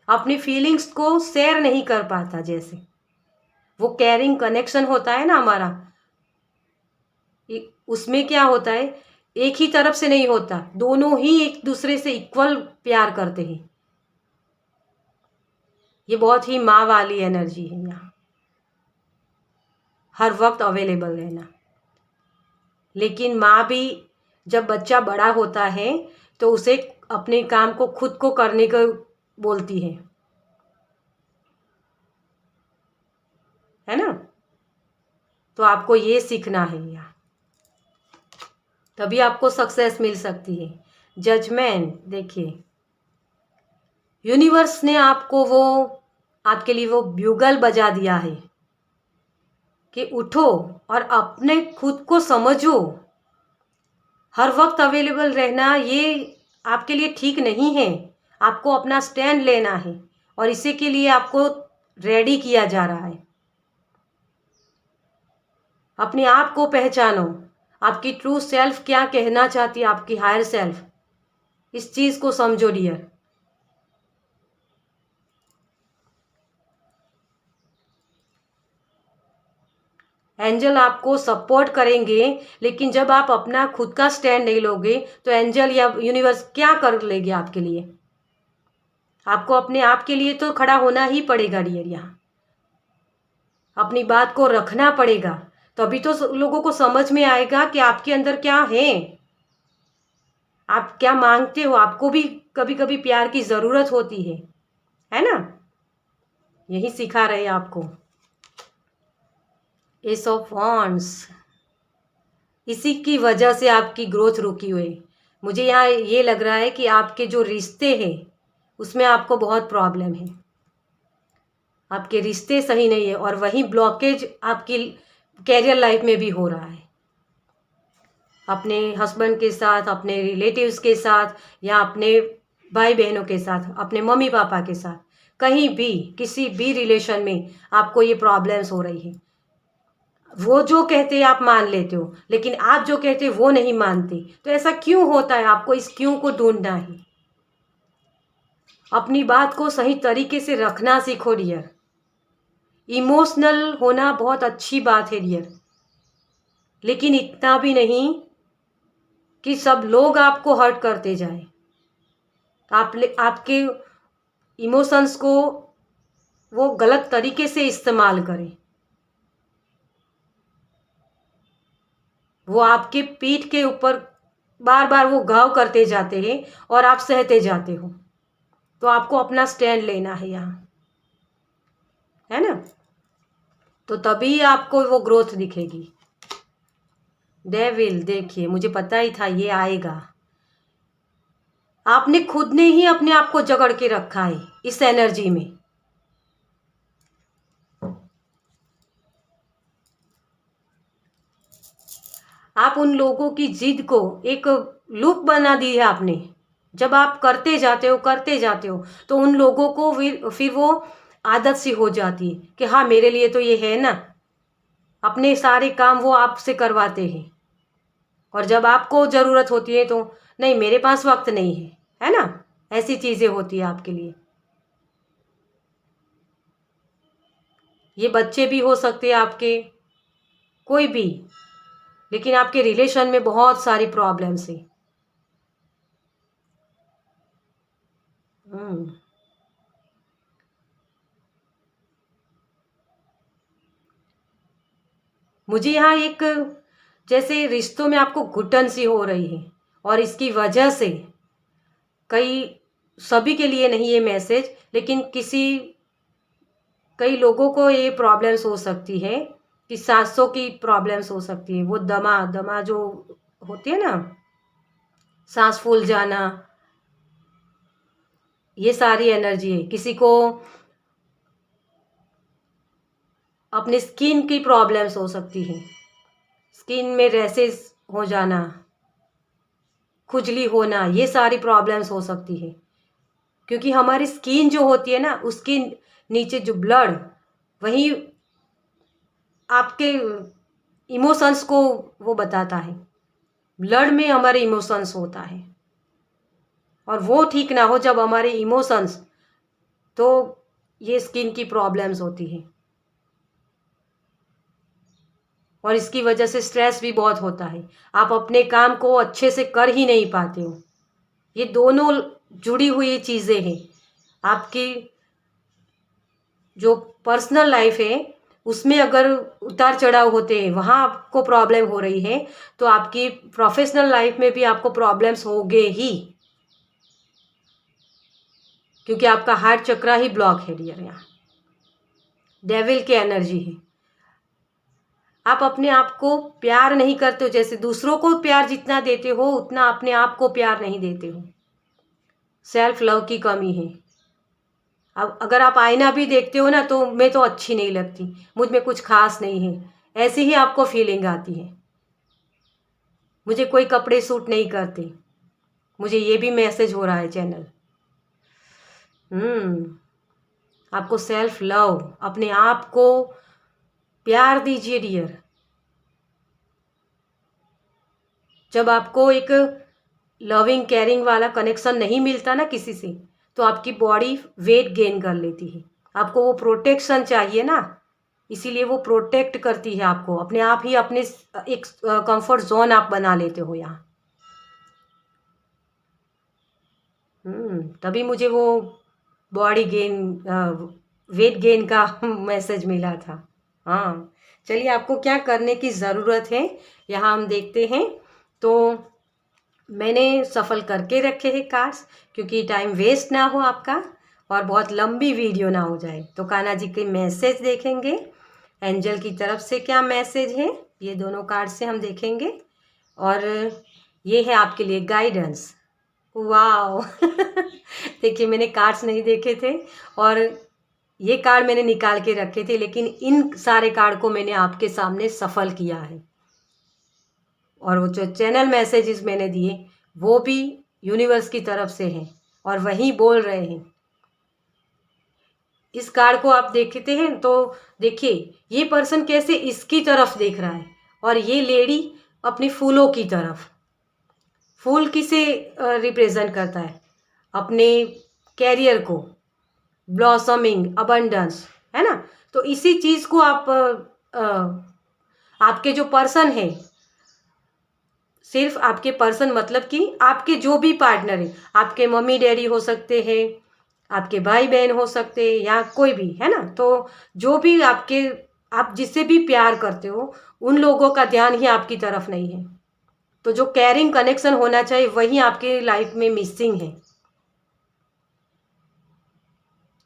S1: अपनी फीलिंग्स को शेयर नहीं कर पाता। जैसे वो कैरिंग कनेक्शन होता है ना हमारा, उसमें क्या होता है, एक ही तरफ से नहीं होता, दोनों ही एक दूसरे से इक्वल प्यार करते हैं। ये बहुत ही माँ वाली एनर्जी है यहाँ, हर वक्त अवेलेबल रहना। लेकिन माँ भी जब बच्चा बड़ा होता है तो उसे अपने काम को खुद को करने को बोलती है ना। तो आपको ये सीखना है यहाँ, तभी आपको सक्सेस मिल सकती है। जजमेंट, देखिए यूनिवर्स ने आपके लिए वो ब्यूगल बजा दिया है कि उठो और अपने खुद को समझो। हर वक्त अवेलेबल रहना ये आपके लिए ठीक नहीं है। आपको अपना स्टैंड लेना है, और इसी के लिए आपको रेडी किया जा रहा है। अपने आप को पहचानो, आपकी ट्रू सेल्फ क्या कहना चाहती है, आपकी हायर सेल्फ, इस चीज़ को समझो डियर। एंजल आपको सपोर्ट करेंगे, लेकिन जब आप अपना खुद का स्टैंड नहीं लोगे तो एंजल या यूनिवर्स क्या कर लेंगे आपके लिए। आपको अपने आप के लिए तो खड़ा होना ही पड़ेगा डियर। यहाँ अपनी बात को रखना पड़ेगा, तभी तो लोगों को समझ में आएगा कि आपके अंदर क्या है, आप क्या मांगते हो। आपको भी कभी कभी प्यार की ज़रूरत होती है ना। यही सिखा रहे हैं आपको। एस ऑफ वॉन्ड्स, इसी की वजह से आपकी ग्रोथ रुकी हुई। मुझे यहाँ ये लग रहा है कि आपके जो रिश्ते हैं उसमें आपको बहुत प्रॉब्लम है, आपके रिश्ते सही नहीं है, और वही ब्लॉकेज आपकी कैरियर लाइफ में भी हो रहा है। अपने हस्बैंड के साथ, अपने रिलेटिव्स के साथ, या अपने भाई बहनों के साथ, अपने मम्मी पापा के साथ कहीं भी किसी भी रिलेशन में आपको ये प्रॉब्लम्स हो रही है, वो जो कहते हैं आप मान लेते हो, लेकिन आप जो कहते हो वो नहीं मानते, तो ऐसा क्यों होता है? आपको इस क्यों को ढूंढना है। अपनी बात को सही तरीके से रखना सीखो डियर। इमोशनल होना बहुत अच्छी बात है डियर, लेकिन इतना भी नहीं कि सब लोग आपको हर्ट करते जाए। आपके इमोशंस को वो गलत तरीके से इस्तेमाल करें, वो आपके पीठ के ऊपर बार बार वो घाव करते जाते हैं और आप सहते जाते हो। तो आपको अपना स्टैंड लेना है यहाँ, है ना? तो तभी आपको वो ग्रोथ दिखेगी। डेविल, देखिए मुझे पता ही था ये आएगा। आपने खुद ने ही अपने आप को जकड़ के रखा है इस एनर्जी में। आप उन लोगों की जिद को एक लूप बना दी है आपने। जब आप करते जाते हो तो उन लोगों को फिर वो आदत सी हो जाती है कि हाँ मेरे लिए तो ये है ना। अपने सारे काम वो आपसे करवाते हैं, और जब आपको ज़रूरत होती है तो नहीं, मेरे पास वक्त नहीं है ना? ऐसी चीज़ें होती है आपके लिए। ये बच्चे भी हो सकते हैं आपके, कोई भी, लेकिन आपके रिलेशन में बहुत सारी प्रॉब्लम्स हैं। मुझे यहाँ एक, जैसे रिश्तों में आपको घुटन सी हो रही है, और इसकी वजह से कई, सभी के लिए नहीं ये मैसेज, लेकिन कई लोगों को ये प्रॉब्लम्स हो सकती है कि सांसों की प्रॉब्लम्स हो सकती है। वो दमा दमा जो होती है ना, सांस फूल जाना, ये सारी एनर्जी है। किसी को अपने स्किन की प्रॉब्लम्स हो सकती है, स्किन में रैसेस हो जाना, खुजली होना, ये सारी प्रॉब्लम्स हो सकती है। क्योंकि हमारी स्किन जो होती है ना, उसके नीचे जो ब्लड, वही आपके इमोशंस को वो बताता है। ब्लड में हमारे इमोशंस होता है, और वो ठीक ना हो जब हमारे इमोशंस, तो ये स्किन की प्रॉब्लम्स होती है, और इसकी वजह से स्ट्रेस भी बहुत होता है। आप अपने काम को अच्छे से कर ही नहीं पाते हो। ये दोनों जुड़ी हुई चीज़ें हैं। आपकी जो पर्सनल लाइफ है उसमें अगर उतार चढ़ाव होते हैं, वहाँ आपको प्रॉब्लम हो रही है, तो आपकी प्रोफेशनल लाइफ में भी आपको प्रॉब्लम्स होंगे ही, क्योंकि आपका हार्ट चक्रा ही ब्लॉक है डियर। यहाँ डेविल की एनर्जी है। आप अपने आप को प्यार नहीं करते हो, जैसे दूसरों को प्यार जितना देते हो उतना अपने आप को प्यार नहीं देते हो। सेल्फ लव की कमी है। अब अगर आप आईना भी देखते हो ना, तो मैं तो अच्छी नहीं लगती, मुझ में कुछ खास नहीं है, ऐसी ही आपको फीलिंग आती है। मुझे कोई कपड़े सूट नहीं करते। मुझे ये भी मैसेज हो रहा है चैनल। आपको सेल्फ लव, अपने आप को प्यार दीजिए डियर। जब आपको एक लविंग केयरिंग वाला कनेक्शन नहीं मिलता ना किसी से, तो आपकी बॉडी वेट गेन कर लेती है। आपको वो प्रोटेक्शन चाहिए ना, इसीलिए वो प्रोटेक्ट करती है आपको। अपने आप ही अपने एक कंफर्ट जोन आप बना लेते हो यहाँ। तभी मुझे वो बॉडी गेन, वेट गेन का मैसेज मिला था। हाँ, चलिए आपको क्या करने की ज़रूरत है यहाँ हम देखते हैं। तो मैंने सफल करके रखे हैं कार्ड्स, क्योंकि टाइम वेस्ट ना हो आपका और बहुत लंबी वीडियो ना हो जाए। तो कान्हा जी के मैसेज देखेंगे, एंजल की तरफ से क्या मैसेज है, ये दोनों कार्ड से हम देखेंगे। और ये है आपके लिए गाइडेंस। वाओ देखिए, मैंने कार्ड्स नहीं देखे थे और ये कार्ड मैंने निकाल के रखे थे, लेकिन इन सारे कार्ड को मैंने आपके सामने सफल किया है। और वो जो चैनल मैसेजेस मैंने दिए वो भी यूनिवर्स की तरफ से हैं, और वही बोल रहे हैं इस कार्ड को आप देखते हैं तो देखिए ये पर्सन कैसे इसकी तरफ देख रहा है, और ये लेडी अपनी फूलों की तरफ। फूल किसे रिप्रेजेंट करता है? अपने कैरियर को, ब्लॉसमिंग, अबंडेंस, है ना। तो इसी चीज़ को आप आपके जो पर्सन है, सिर्फ आपके पर्सन मतलब कि आपके जो भी पार्टनर है, आपके मम्मी डैडी हो सकते हैं, आपके भाई बहन हो सकते हैं, या कोई भी, है ना। तो जो भी आप जिससे भी प्यार करते हो, उन लोगों का ध्यान ही आपकी तरफ नहीं है। तो जो कैरिंग कनेक्शन होना चाहिए वही आपके लाइफ में मिसिंग है।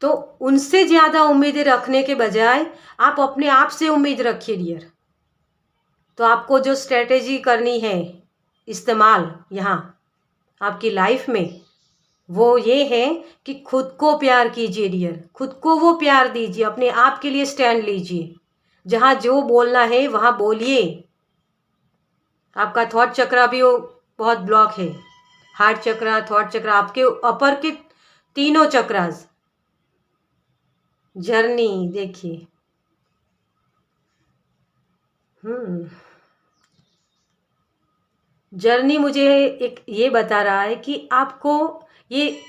S1: तो उनसे ज़्यादा उम्मीदें रखने के बजाय आप अपने आप से उम्मीद रखिए डियर। तो आपको जो स्ट्रेटेजी करनी है इस्तेमाल यहाँ आपकी लाइफ में, वो ये है कि खुद को प्यार कीजिए डियर। खुद को वो प्यार दीजिए, अपने आप के लिए स्टैंड लीजिए। जहाँ जो बोलना है वहाँ बोलिए। आपका थॉट चक्रा भी वो बहुत ब्लॉक है। हार्ट चक्रा, थॉट चक्रा, आपके अपर के तीनों चक्रास। जर्नी देखिए, जर्नी मुझे एक ये बता रहा है कि आपको ये,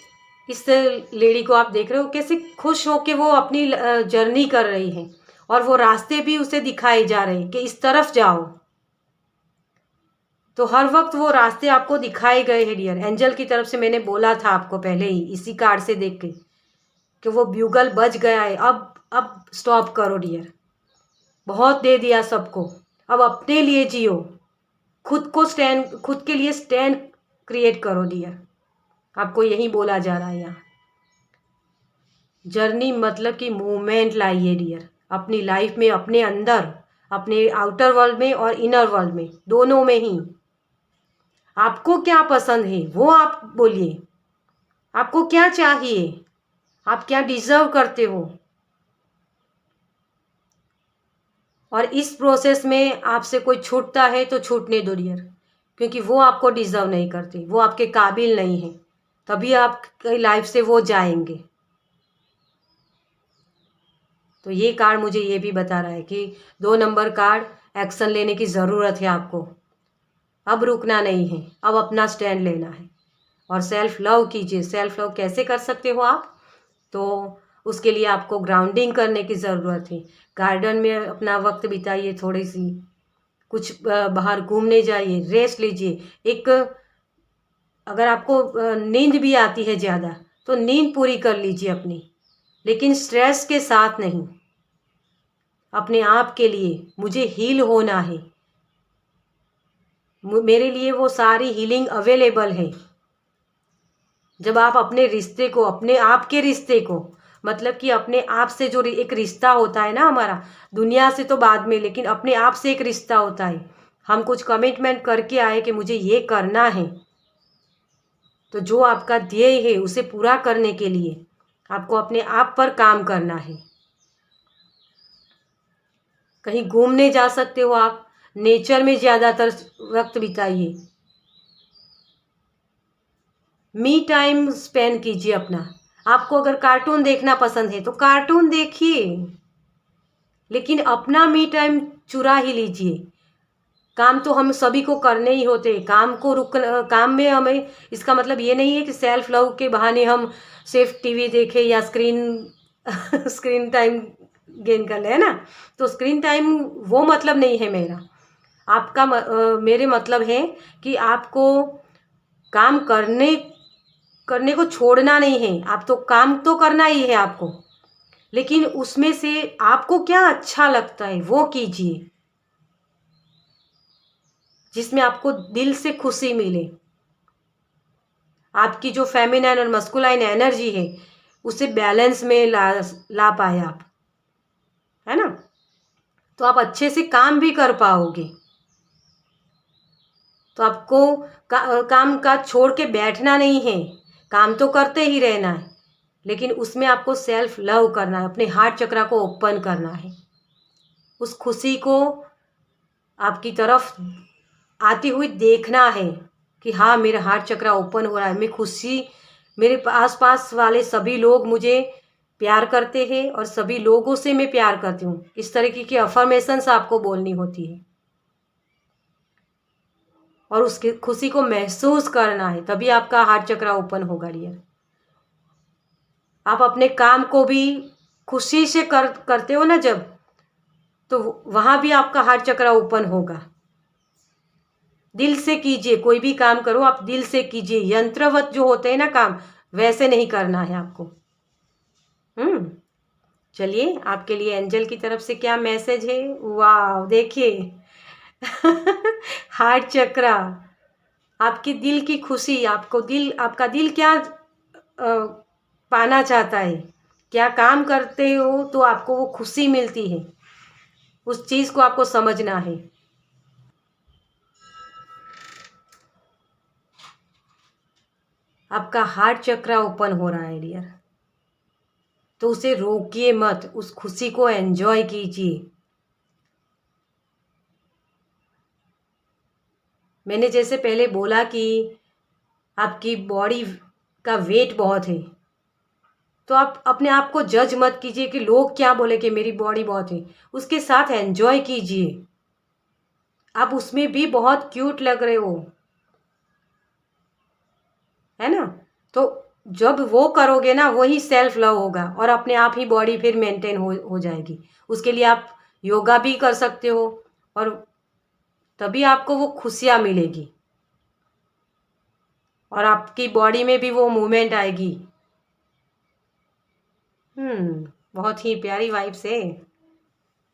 S1: इस लेडी को आप देख रहे हो कैसे खुश हो के वो अपनी जर्नी कर रही है, और वो रास्ते भी उसे दिखाए जा रहे हैं कि इस तरफ जाओ। तो हर वक्त वो रास्ते आपको दिखाए गए हैं डियर। एंजल की तरफ से मैंने बोला था आपको पहले ही इसी कार्ड से देख के कि वो ब्यूगल बज गया है। अब स्टॉप करो डियर, बहुत दे दिया सबको, अब अपने लिए जियो। खुद के लिए स्टैंड क्रिएट करो डियर। आपको यही बोला जा रहा है यहाँ। जर्नी मतलब कि मूवमेंट लाइए डियर अपनी लाइफ में, अपने अंदर, अपने आउटर वर्ल्ड में और इनर वर्ल्ड में, दोनों में ही। आपको क्या पसंद है वो आप बोलिए। आपको क्या चाहिए, आप क्या डिजर्व करते हो। और इस प्रोसेस में आपसे कोई छूटता है तो छूटने दो डियर, क्योंकि वो आपको डिजर्व नहीं करते, वो आपके काबिल नहीं है। तभी आपकी लाइफ से वो जाएंगे। तो ये कार्ड मुझे ये भी बता रहा है कि 2 नंबर कार्ड, एक्शन लेने की ज़रूरत है आपको। अब रुकना नहीं है, अब अपना स्टैंड लेना है। और सेल्फ लव कीजिए। सेल्फ लव कैसे कर सकते हो आप? तो उसके लिए आपको ग्राउंडिंग करने की ज़रूरत है। गार्डन में अपना वक्त बिताइए, थोड़ी सी कुछ बाहर घूमने जाइए, रेस्ट लीजिए। एक अगर आपको नींद भी आती है ज़्यादा तो नींद पूरी कर लीजिए अपनी, लेकिन स्ट्रेस के साथ नहीं। अपने आप के लिए मुझे हील होना है, मेरे लिए वो सारी हीलिंग अवेलेबल है। जब आप अपने रिश्ते को, अपने आप के रिश्ते को, मतलब कि अपने आप से जो एक रिश्ता होता है ना हमारा, दुनिया से तो बाद में, लेकिन अपने आप से एक रिश्ता होता है। हम कुछ कमिटमेंट करके आए कि मुझे ये करना है, तो जो आपका ध्येय है उसे पूरा करने के लिए आपको अपने आप पर काम करना है। कहीं घूमने जा सकते हो आप, नेचर में ज़्यादातर वक्त बिताइए। मी टाइम स्पेंड कीजिए अपना। आपको अगर कार्टून देखना पसंद है तो कार्टून देखिए, लेकिन अपना मी टाइम चुरा ही लीजिए। काम तो हम सभी को करने ही होते हैं। काम में हमें, इसका मतलब ये नहीं है कि सेल्फ लव के बहाने हम सिर्फ टीवी देखें या स्क्रीन टाइम गेन कर ले, है ना। तो स्क्रीन टाइम वो मतलब नहीं है मेरा। मेरे मतलब है कि आपको काम करने को छोड़ना नहीं है। आप तो काम तो करना ही है आपको, लेकिन उसमें से आपको क्या अच्छा लगता है वो कीजिए, जिसमें आपको दिल से खुशी मिले। आपकी जो फेमिनाइन और मस्कुलाइन एनर्जी है उसे बैलेंस में ला पाए आप, है ना। तो आप अच्छे से काम भी कर पाओगे। तो आपको काम का छोड़ के बैठना नहीं है, काम तो करते ही रहना है, लेकिन उसमें आपको सेल्फ लव करना है। अपने हार्ट चक्रा को ओपन करना है। उस खुशी को आपकी तरफ आती हुई देखना है कि हाँ, मेरा हार्ट चक्रा ओपन हो रहा है, मैं खुशी, मेरे आस पास वाले सभी लोग मुझे प्यार करते हैं और सभी लोगों से मैं प्यार करती हूँ, इस तरीके की अफर्मेशंस आपको बोलनी होती है और उसकी खुशी को महसूस करना है, तभी आपका हार्ट चक्र ओपन होगा डियर। आप अपने काम को भी खुशी से करते हो ना जब, तो वहाँ भी आपका हार्ट चक्र ओपन होगा। दिल से कीजिए, कोई भी काम करो आप दिल से कीजिए, यंत्रवत जो होते हैं ना काम, वैसे नहीं करना है आपको। चलिए, आपके लिए एंजल की तरफ से क्या मैसेज है। वाह, देखिए हार्ट चक्र, आपकी दिल की खुशी, आपका दिल क्या पाना चाहता है, क्या काम करते हो तो आपको वो खुशी मिलती है, उस चीज़ को आपको समझना है। आपका हार्ट चक्र ओपन हो रहा है डियर, तो उसे रोकिए मत, उस खुशी को एंजॉय कीजिए। मैंने जैसे पहले बोला कि आपकी बॉडी का वेट बहुत है, तो आप अपने आप को जज मत कीजिए कि लोग क्या बोले कि मेरी बॉडी बहुत है, उसके साथ एंजॉय कीजिए। आप उसमें भी बहुत क्यूट लग रहे हो, है ना। तो जब वो करोगे ना, वही सेल्फ लव होगा और अपने आप ही बॉडी फिर मेंटेन हो जाएगी। उसके लिए आप योगा भी कर सकते हो और तभी आपको वो खुशियाँ मिलेगी और आपकी बॉडी में भी वो मूवमेंट आएगी। बहुत ही प्यारी वाइब्स है।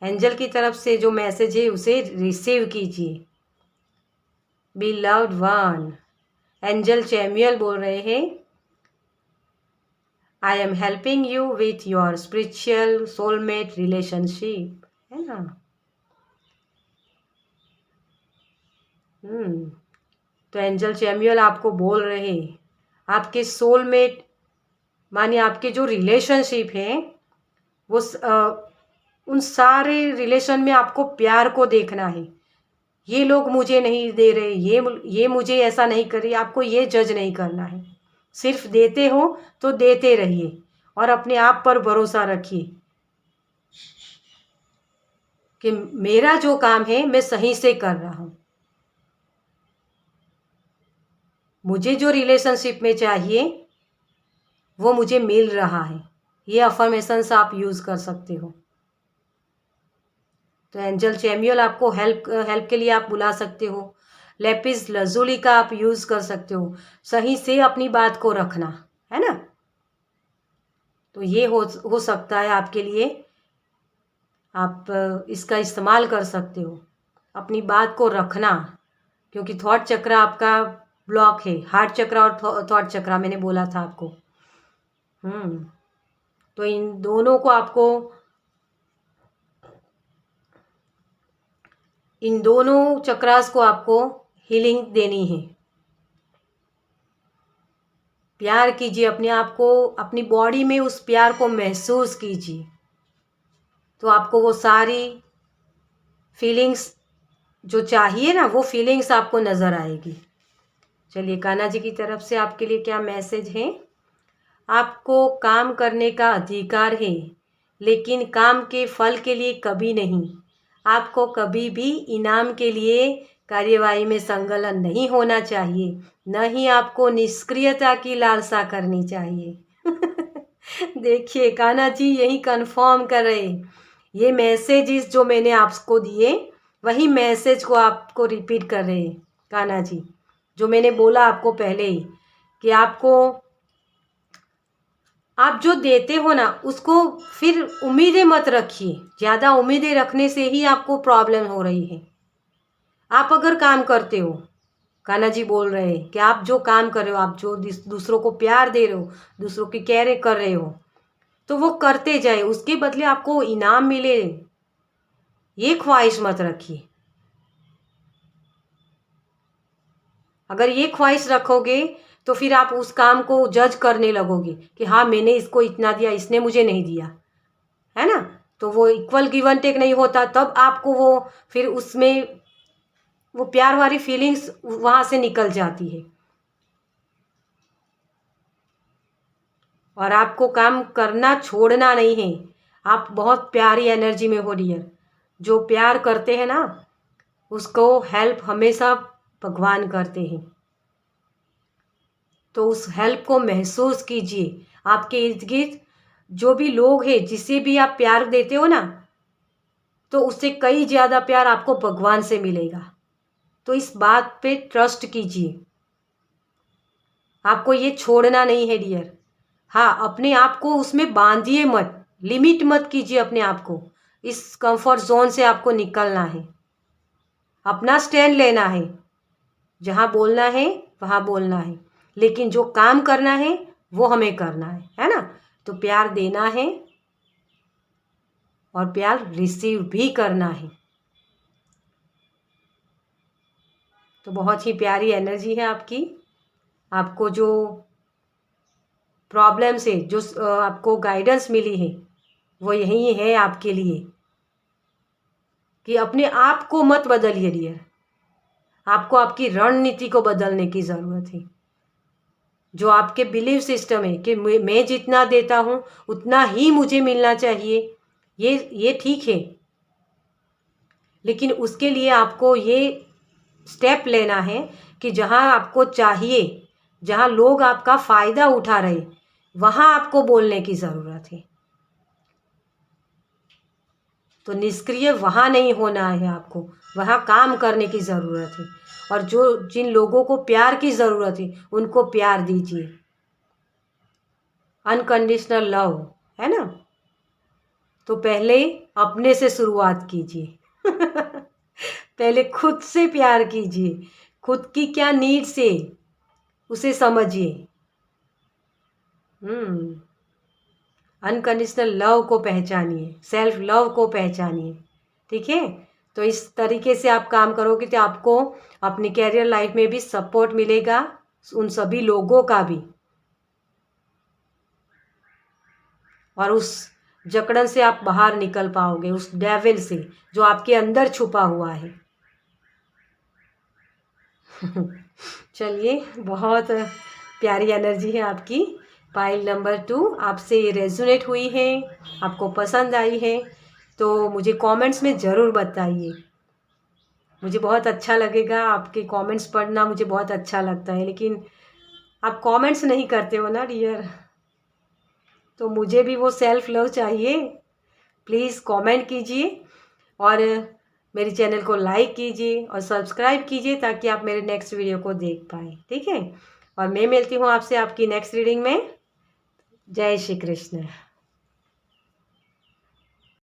S1: एंजल की तरफ से जो मैसेज है उसे रिसीव कीजिए। बिलव्ड वन, एंजल चैमुअल बोल रहे हैं, I am helping you with your spiritual soulmate relationship, है ना। तो एंजल चैमुअल आपको बोल रहे हैं, आपके सोलमेट मानिए आपके जो रिलेशनशिप हैं वो उन सारे रिलेशन में आपको प्यार को देखना है। ये लोग मुझे नहीं दे रहे, ये मुझे ऐसा नहीं कर रही, आपको ये जज नहीं करना है। सिर्फ देते हो तो देते रहिए और अपने आप पर भरोसा रखिए कि मेरा जो काम है मैं सही से कर रहा हूँ। मुझे जो रिलेशनशिप में चाहिए वो मुझे मिल रहा है। ये अफर्मेशंस आप यूज़ कर सकते हो। तो एंजल चैमुअल आपको हेल्प के लिए आप बुला सकते हो। लेपिस लजुली का आप यूज़ कर सकते हो। सही से अपनी बात को रखना, है ना। तो ये हो सकता है आपके लिए, आप इसका इस्तेमाल कर सकते हो। अपनी बात को रखना, क्योंकि थॉट चक्र आपका ब्लॉक है। हार्ट चक्र और थॉट चक्र मैंने बोला था आपको। तो इन दोनों को आपको, इन दोनों चक्रास को आपको हीलिंग देनी है। प्यार कीजिए अपने आप को, अपनी बॉडी में उस प्यार को महसूस कीजिए, तो आपको वो सारी फीलिंग्स जो चाहिए ना, वो फीलिंग्स आपको नज़र आएगी। चलिए, कान्हा जी की तरफ से आपके लिए क्या मैसेज है। आपको काम करने का अधिकार है, लेकिन काम के फल के लिए कभी नहीं। आपको कभी भी इनाम के लिए कार्यवाही में संलग्न नहीं होना चाहिए, न ही आपको निष्क्रियता की लालसा करनी चाहिए। देखिए, कान्हा जी यही कंफर्म कर रहे, ये मैसेजेस जो मैंने आपको दिए वही मैसेज को आपको रिपीट कर रहे हैं कान्हा जी, जो मैंने बोला आपको पहले ही कि आपको, आप जो देते हो ना उसको फिर उम्मीदें मत रखिए। ज़्यादा उम्मीदें रखने से ही आपको प्रॉब्लम हो रही है। आप अगर काम करते हो, कान्हा जी बोल रहे हैं कि आप जो काम कर रहे हो, आप जो दूसरों को प्यार दे रहे हो, दूसरों की केयर कर रहे हो, तो वो करते जाए, उसके बदले आपको इनाम मिले, ये ख्वाहिश मत रखिए। अगर ये ख्वाहिश रखोगे तो फिर आप उस काम को जज करने लगोगे कि हाँ, मैंने इसको इतना दिया, इसने मुझे नहीं दिया, है ना। तो वो इक्वल गिव एंड टेक नहीं होता, तब आपको वो फिर उसमें वो प्यार वाली फीलिंग्स वहाँ से निकल जाती है। और आपको काम करना छोड़ना नहीं है। आप बहुत प्यारी एनर्जी में हो डियर। जो प्यार करते हैं ना, उसको हेल्प हमेशा भगवान करते हैं। तो उस हेल्प को महसूस कीजिए। आपके इर्द गिर्द जो भी लोग हैं, जिसे भी आप प्यार देते हो ना, तो उससे कई ज़्यादा प्यार आपको भगवान से मिलेगा। तो इस बात पे ट्रस्ट कीजिए। आपको ये छोड़ना नहीं है डियर। हाँ, अपने आप को उसमें बांधिए मत, लिमिट मत कीजिए अपने आप को। इस कंफर्ट जोन से आपको निकलना है, अपना स्टैंड लेना है। जहाँ बोलना है वहाँ बोलना है, लेकिन जो काम करना है वो हमें करना है ना। तो प्यार देना है और प्यार रिसीव भी करना है। तो बहुत ही प्यारी एनर्जी है आपकी। आपको जो प्रॉब्लम से जो आपको गाइडेंस मिली है, वो यही है आपके लिए कि अपने आप को मत बदलिए डियर। आपको आपकी रणनीति को बदलने की ज़रूरत है। जो आपके बिलीव सिस्टम है कि मैं जितना देता हूँ उतना ही मुझे मिलना चाहिए, ये ठीक है, लेकिन उसके लिए आपको ये स्टेप लेना है कि जहाँ आपको चाहिए, जहाँ लोग आपका फ़ायदा उठा रहे, वहाँ आपको बोलने की ज़रूरत है। तो निष्क्रिय वहाँ नहीं होना है, आपको वहाँ काम करने की ज़रूरत है। और जो जिन लोगों को प्यार की ज़रूरत है उनको प्यार दीजिए। अनकंडीशनल लव है ना। तो पहले अपने से शुरुआत कीजिए। पहले खुद से प्यार कीजिए। खुद की क्या नीड्स है उसे समझिए। अनकंडीशनल लव को पहचानिए, सेल्फ लव को पहचानिए। ठीक है। तो इस तरीके से आप काम करोगे तो आपको अपनी कैरियर लाइफ में भी सपोर्ट मिलेगा, उन सभी लोगों का भी, और उस जकड़न से आप बाहर निकल पाओगे, उस डेविल से जो आपके अंदर छुपा हुआ है। चलिए, बहुत प्यारी एनर्जी है आपकी। पाइल नंबर 2 आपसे रेजोनेट हुई है, आपको पसंद आई है, तो मुझे कमेंट्स में ज़रूर बताइए। मुझे बहुत अच्छा लगेगा, आपके कमेंट्स पढ़ना मुझे बहुत अच्छा लगता है, लेकिन आप कमेंट्स नहीं करते हो ना डियर। तो मुझे भी वो सेल्फ लव चाहिए। प्लीज़ कमेंट कीजिए और मेरे चैनल को लाइक कीजिए और सब्सक्राइब कीजिए ताकि आप मेरे नेक्स्ट वीडियो को देख पाएँ। ठीक है। और मैं मिलती हूँ आपसे आपकी नेक्स्ट रीडिंग में। जय श्री कृष्ण।